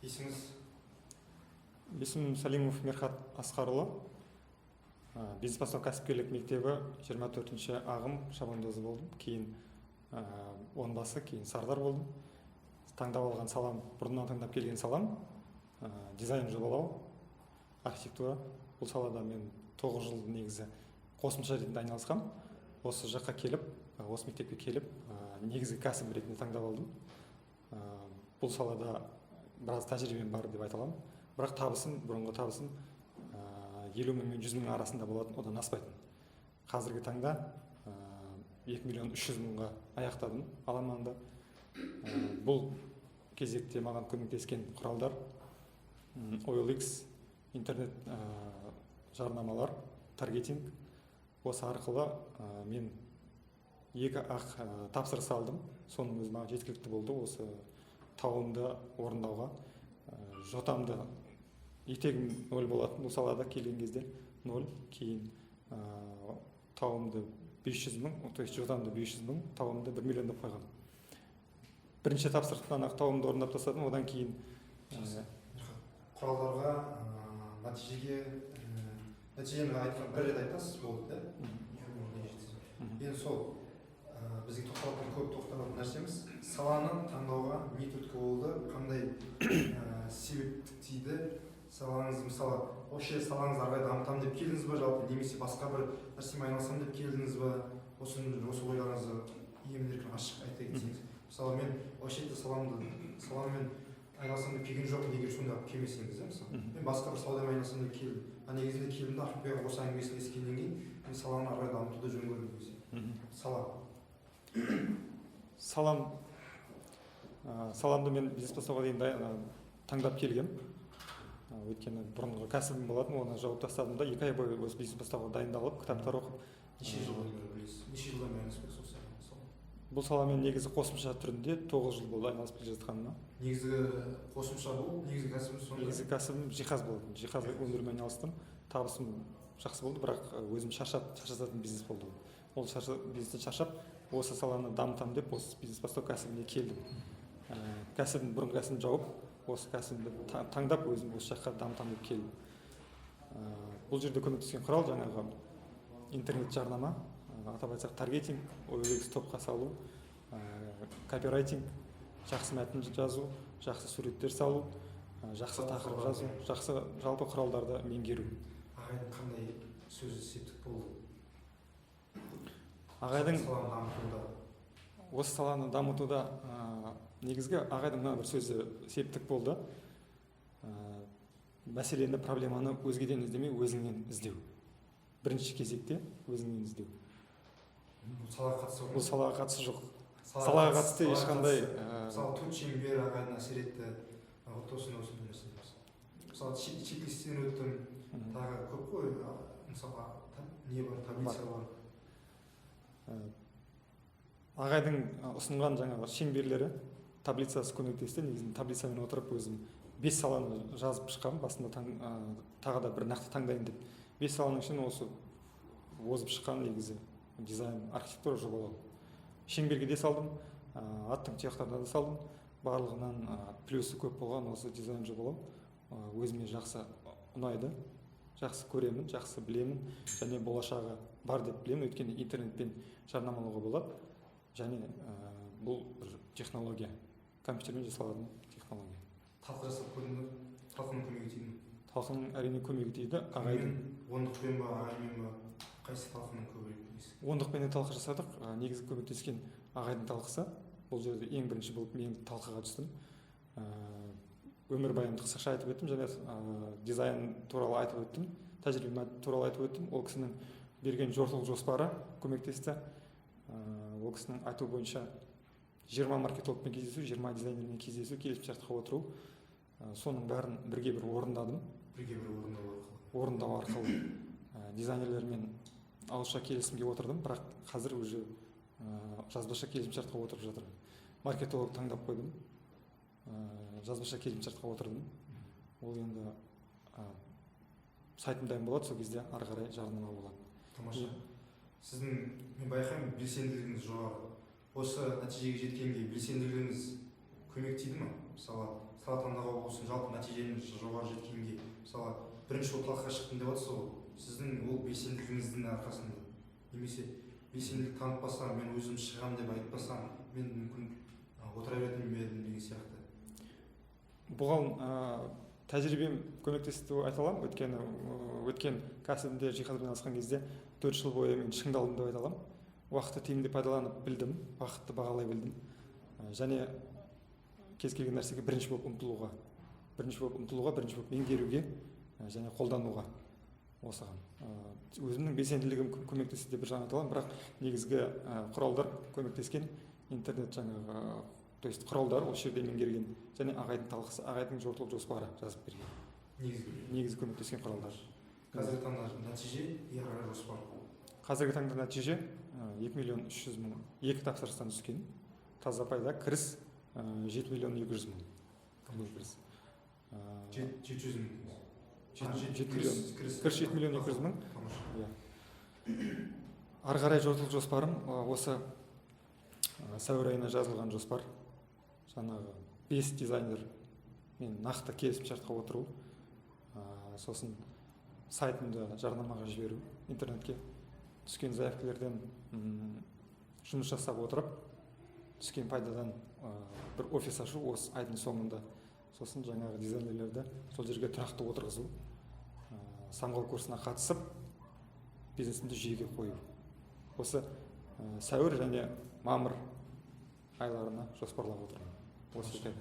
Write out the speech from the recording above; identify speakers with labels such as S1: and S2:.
S1: Есіміңіз?
S2: Есімім Салимов Мерхат Асқарұлы. Бизнес-бастау кәсіпкерлік мектебі 24-ші ағым шабандозы болдым. Кейін онбасы, кейін Сардар болдым. Таңдап алған салам, бұрыннан таңдап келген салам дизайн жобалау, архитектура. Бұл салада мен 9 жыл негізі қосымша ретінде айналысқам. Осы жаққа келіп, осы мектепке келіп, негізгі кәсіп ретінде таңдап алдым. Бұл салада біраз тәжірибем бар деп айта аламын. Бірақ табысым, бұрынғы табысым 50 мың мен 100 мың арасында болатын, одан аспайтын. Қазіргі таңда 2 миллион 300 мыңға аяқтадым аламанды. Бұл кезекте маған көмектескен құралдар OLX, интернет жарнамалар, таргетинг. Осы арқылы мен 2-ақ тапсырыс алдым. Соның өзі маған жеткілікті болды. Осы тауымды орындауға. Жотамды етегім 0 болатын, бұл салада келген кезде 0, кейін тауымды 500 мың, то есть жотамды 500 мың, тауымды 1 миллион деп қойған. Бірінші тапсырыстан ақ тауымды орындап тастадым, одан кейін
S1: құралдарға, нәтижені айтқан бір рет айтасыз болды, да? Енді сол бізге көп тоқталатын нәрсеміз саланы таңдауға не түрткі болды, қандай себептік тиді, салаңыз мысалы осы салаңыз ары қарай дамытамын деп келдіңіз ба, жалпы немесе басқа бір нәрсемен айналысамын деп келдіңіз ба, осы ойларыңызды емін-еркін ашық айта кетсеңіз. Мысалы мен осы саламен айналысамын деп келген жоқпын, егер сонда келмесеңіз, мысалы мен басқа бір саламен айналысамын деп келдім. Негізінде келдім де Ахметбек осы әңгімесін ескергеннен кейін мен саланы ары қарай дамытуды жөн көрдім десе.
S2: Саламды мен бизнес-бастауға дейін таңдап келгем. Өйткені бұрынғы кәсібім болатын, оны жауып тастадым да 2 ай бойы осы бизнес-бастауға дайындалып, кітаптар оқып.
S1: Неше жылдан бері білесіз? Неше жылдан бері айналыспақсыз осы саламен?
S2: Бұл саламен негізі қосымша түрінде 9 жыл болды айналысып келе жатқаныма.
S1: Негізгі қосымша бұл, негізгі кәсібіңіз сонда?
S2: Негізгі кәсібім жиһаз болды. Жиһаз өндірумен айналыстым. Табысым жақсы болды, бірақ өзім шаршататын бизнес болды. Ол бизнестен шаршап, осы саланы дамытамын деп, осы бизнес-бастау кәсібіне келдім. Кәсібім, бұрынғы кәсібімді жауып, осы кәсібімді таңдап, өзім осы жаққа дамытамын деп келдім. Бұл жерде көмектескен құрал жаңағы интернет жарнама, атап айтсақ таргетинг, OLX топқа салу, копирайтинг, жақсы мәтін жазу, жақсы суреттер салу, жақсы тақырып жазу, жақсы жалпы құралдарды меңгеру.
S1: Ағайдың қандай сөзі септік болды?
S2: Ағайдың осы саланы дамытуда негізгі ағайдың мына бір сөзі септік болды. Мәселені, проблеманы өзгеден іздемей, өзіңнен іздеу. Бірінші кезекте өзіңнен іздеу. Бұл салаға қатысы жоқ. Салаға қатысты ешқандай...
S1: Мысалы, төрт шеңбер ағайдың әсер етті, тосын нәрселер. Мысалы, чек-листтен өттім, тағы көп қой, мысалы, не бар, таблица бар.
S2: Ағайдың ұсынған жаңағы шеңберлері, таблицасы көмектесті. Негізінде таблицамен отырып өзім 5 саланы жазып шыққам, басында тағы да бір нақты таңдайын деп. 5 саланың ішінен осы озып шыққан негізі дизайн, архитектура жобалау. Шеңберге де салдым, аттың тұяқтарына да салдым. Барлығынан плюсы көп болған осы дизайн жобалау өзіме жақсы ұнайды. Жақсы көремін, жақсы білемін, және болашағы бар деп білемін, өйткені интернетпен жарнамалауға болады. Және бұл бір технология, компьютермен жасалатын технология.
S1: Талқы жасап көрдіңіз, талқының көмегі тиді ме?
S2: Талқының әрине көмегі тиді. Ағайдың
S1: ондықпен ба, ағаймен ба, қайсы талқының көмегі тиді?
S2: Ондықпен талқы жасадық. Негізі көмектескен ағайдың талқысы. Бұл жерде ең бірінші болып мен талқыға түстім. Өмірбаянымды қысқаша айтып өттім, және дизайн туралы айтып өттім, тәжірибе туралы айтып өттім. Ол кісінің берген жоспарлық жоспары көмектесті. Ол кісінің айту бойынша 20 маркетологпен кездесу, 20 дизайнермен кездесу, келісімшартқа отыру. Соның бәрін бірге бір орындадым.
S1: Бірге бір
S2: орындау арқылы дизайнерлермен ауызша келісімге отырдым, бірақ қазір уже жазбаша келісімшартқа отырып жатырмын. Маркетолог таңдап қойдым. Жазбаша келісімшартқа отырдым. Ол енді сайтым дайын болады, сол кезде ары қарай жарнама болады.
S1: Тамаша. Сіздің, мен байқаймын, белсенділігіңіз жоғары. Осы нәтижеге жеткенге белсенділігіңіз көмек тиді ме? Мысалы, сала таңдауға болсын, жалпы нәтиженің жоғары жеткенге, мысалы бірінші орталыққа шықтым деп жатсыз ғой, сіздің ол белсенділігіңіздің арқасында, немесе белсенділік танытпасам, мен өзім шығамын деп айтпасам, мен мүмкін отыра беретін бе едім деген сияқты.
S2: Бұған тәжірибем көмектесті деп айта аламын, өйткені өткен кәсібімде жиһазбен айналысқан кезде 4 жыл бойы мен шыңдалдым деп айта аламын. Уақытты тиімді пайдаланып білдім, уақытты бағалай білдім. Және кез келген нәрсеге бірінші болып ұмтылуға, бірінші болып меңгеруге және қолдануға осыған. Өзімнің белсенділігім көмектесті деп бір жағынан айта аламын, бірақ негізгі құралдар көмектескен интернет жаңағы, то есть құралдар осы жерде меңгерген және ағайдың талқысы, ағайдың жортуыл жоспары жазып берген. Негізгі көмектескен құралдар.
S1: Қазіргі таңда нәтиже, ағай жоспар.
S2: Қазіргі таңда нәтиже 2.300.000 екі тапсырыстан түскен. Таза пайда, кіріс 7.200.000. 7.200.000. Ары қарай жортуыл жоспарым осы сәуір айына жазылған жоспар. Жаңағы 5 дизайнер мен нақты келісімшартқа отыру, сосын сайтымды жарнамаға жіберу, интернетке түскен заявкелерден жұмыс жасап отырып, түскен пайдадан бір офис ашу осы айдың соңында. Сосын жаңағы дизайнерлерді сол жерге тұрақты отырғызу, самғау курсына қатысып, бизнесімді жүйеге қою. Осы сәуір және мамыр айларына жоспарлап отырмын. Осы жерде.